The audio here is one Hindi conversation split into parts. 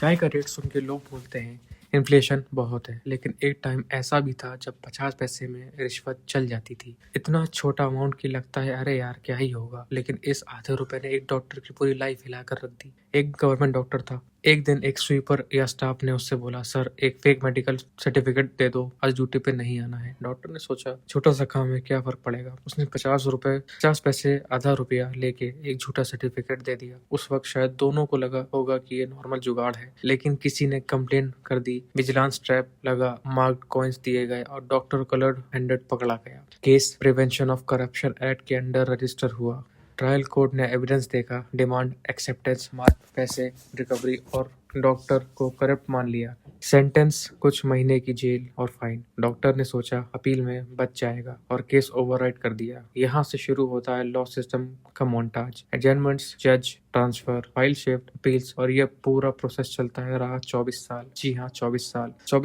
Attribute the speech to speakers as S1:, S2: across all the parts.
S1: चाय का रेट सुन के लोग बोलते हैं इन्फ्लेशन बहुत है, लेकिन एक टाइम ऐसा भी था जब 50 पैसे में रिश्वत चल जाती थी। इतना छोटा अमाउंट की लगता है अरे यार क्या ही होगा, लेकिन इस आधे रुपए ने एक डॉक्टर की पूरी लाइफ हिलाकर रख दी। एक गवर्नमेंट डॉक्टर था। एक दिन एक स्वीपर या स्टाफ ने उससे बोला, सर एक फेक मेडिकल सर्टिफिकेट दे दो, आज ड्यूटी पे नहीं आना है। डॉक्टर ने सोचा छोटा सा काम है, क्या फर्क पड़ेगा। उसने 50 पैसे आधा रुपया लेके एक झूठा सर्टिफिकेट दे दिया। उस वक्त शायद दोनों को लगा होगा कि ये नॉर्मल जुगाड़ है, लेकिन किसी ने कंप्लेन कर दी, विजिलेंस ट्रैप लगा, मार्क्ड कॉइन्स दिए गए और डॉक्टर कलर्ड हैंडेड पकड़ा गया। Case prevention of corruption act के अंडर रजिस्टर हुआ। ट्रायल कोर्ट ने एविडेंस देखा, डिमांड एक्सेप्टेंस, मार्क पैसे रिकवरी और डॉक्टर को करप्ट मान लिया। सेंटेंस कुछ महीने की जेल और फाइन। डॉक्टर ने सोचा अपील में बच जाएगा और केस ओवरराइड कर दिया। यहाँ से शुरू होता है लॉ सिस्टम का मोन्टाज। एडजमेंट्स, जज ट्रांसफर, फाइल शिफ्ट, अपील्स और ये पूरा प्रोसेस चलता है रहा 24 साल। जी हाँ, 24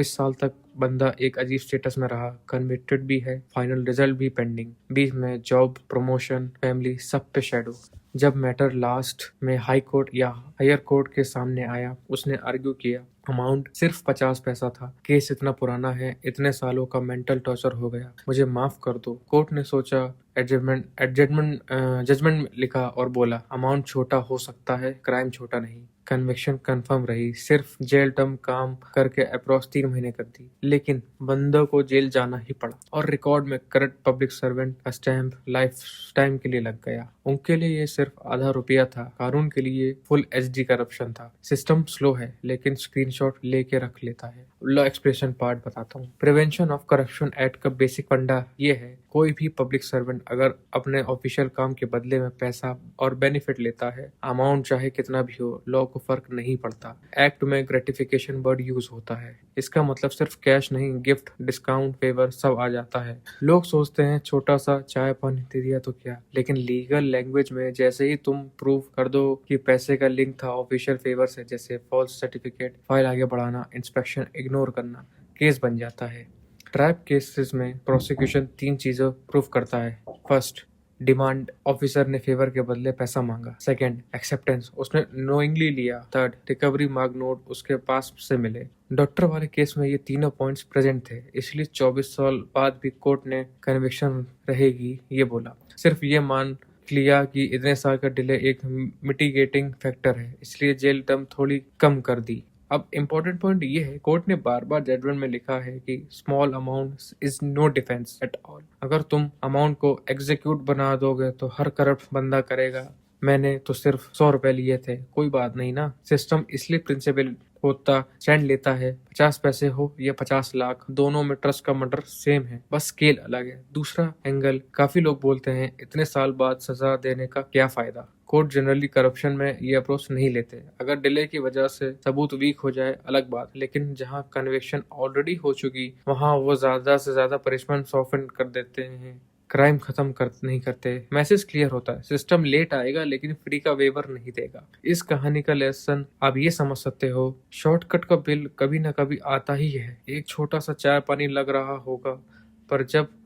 S1: साल तक बंदा एक अजीब स्टेटस में रहा, कन्विक्टेड भी है, फाइनल रिजल्ट भी पेंडिंग, बीच में जॉब, प्रमोशन, फैमिली, सब पे शेडो। जब मैटर लास्ट में हाई कोर्ट या हायर कोर्ट के सामने आया, उसने आर्ग्यू किया अमाउंट सिर्फ 50 पैसा था। केस इतना पुराना है, इतने सालों का मेंटल टॉर्चर हो गया, मुझे माफ कर दो। कोर्ट ने सोचा, जजमेंट लिखा और बोला अमाउंट छोटा हो सकता है, क्राइम छोटा नहीं। कन्विक्शन कंफर्म रही, सिर्फ जेल टर्म काम करके अप्रॉक्स 3 महीने कर दी, लेकिन बंदों को जेल जाना ही पड़ा और रिकॉर्ड में करप्ट पब्लिक सर्वेंट का स्टैंप लाइफ टाइम के लिए लग गया। उनके लिए ये सिर्फ आधा रुपया था, कानून के लिए फुल एचडी करप्शन था। सिस्टम स्लो है लेकिन स्क्रीनशॉट लेके रख लेता है। लॉ एक्सप्रेशन पार्ट बताता हूँ। प्रिवेंशन ऑफ करप्शन एक्ट का बेसिक फंडा ये है, कोई भी पब्लिक सर्वेंट अगर अपने ऑफिशियल काम के बदले में पैसा और बेनिफिट लेता है, अमाउंट चाहे कितना भी हो, लॉ को फर्क नहीं पड़ता। एक्ट में ग्रेटिफिकेशन वर्ड यूज होता है, इसका मतलब सिर्फ कैश नहीं, गिफ्ट, डिस्काउंट, फेवर सब आ जाता है। लोग सोचते हैं छोटा सा चाय पानी दे दिया तो क्या, लेकिन लीगल लैंग्वेज में जैसे ही तुम प्रूव कर दो कि पैसे का लिंक था ऑफिशियल फेवर से, जैसे फॉल्स सर्टिफिकेट, फाइल आगे बढ़ाना, इंस्पेक्शन इग्नोर करना, केस बन जाता है। ट्रैप केसेस में प्रोसिक्यूशन 3 चीजों प्रूव करता है। फर्स्ट, डिमांड, ऑफिसर ने फेवर के बदले पैसा मांगा। सेकंड, एक्सेप्टेंस, उसने नोइंगली लिया। थर्ड, रिकवरी मार्क नोट उसके पास से मिले। डॉक्टर वाले केस में ये तीनों पॉइंट्स प्रेजेंट थे, इसलिए 24 साल बाद भी कोर्ट ने कन्विक्शन रहेगी ये बोला। सिर्फ ये मान लिया कि इतने साल का डिले एक मिटिगेटिंग फैक्टर है, इसलिए जेल टर्म थोड़ी कम कर दी। अब इम्पोर्टेंट पॉइंट ये है, कोर्ट ने बार बार जजमेंट में लिखा है कि small amount is no defence at all. अगर तुम अमाउंट को एग्जीक्यूट बना दोगे तो हर करप्ट बंदा करेगा, मैंने तो सिर्फ 100 रुपए लिए थे, कोई बात नहीं ना। सिस्टम इसलिए प्रिंसिपल होता स्टैंड लेता है, 50 पैसे हो या 50 लाख, दोनों में ट्रस्ट का मर्डर सेम है, बस स्केल अलग है। दूसरा एंगल, काफी लोग बोलते हैं इतने साल बाद सजा देने का क्या फायदा। कोर्ट जनरली करप्शन में ये अप्रोच नहीं लेते। अगर डिले की वजह से सबूत वीक हो जाए अलग बात, लेकिन जहां कन्विक्शन ऑलरेडी हो चुकी वहां वो ज्यादा से ज्यादा पनिशमेंट सॉफ्टन कर देते हैं, क्राइम खत्म नहीं करते। मैसेज क्लियर होता है, सिस्टम लेट आएगा लेकिन फ्री का वेवर नहीं देगा। इस कहानी का लेसन आप ये समझ सकते हो, शॉर्टकट का बिल कभी ना कभी आता ही है। एक छोटा सा चाय पानी लग रहा होगा, पर जब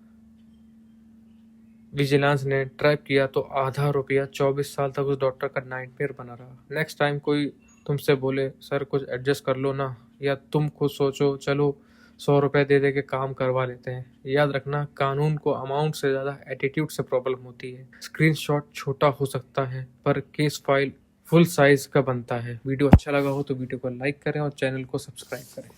S1: विजिलेंस ने ट्रैप किया तो आधा रुपया 24 साल तक उस डॉक्टर का नाइटमेयर बना रहा। नेक्स्ट टाइम कोई तुमसे बोले सर कुछ एडजस्ट कर लो ना, या तुम खुद सोचो चलो 100 रुपए दे के काम करवा लेते हैं, याद रखना कानून को अमाउंट से ज्यादा एटीट्यूड से प्रॉब्लम होती है। स्क्रीनशॉट छोटा हो सकता है पर केस फाइल फुल साइज का बनता है। वीडियो अच्छा लगा हो तो वीडियो को लाइक करें और चैनल को सब्सक्राइब करें।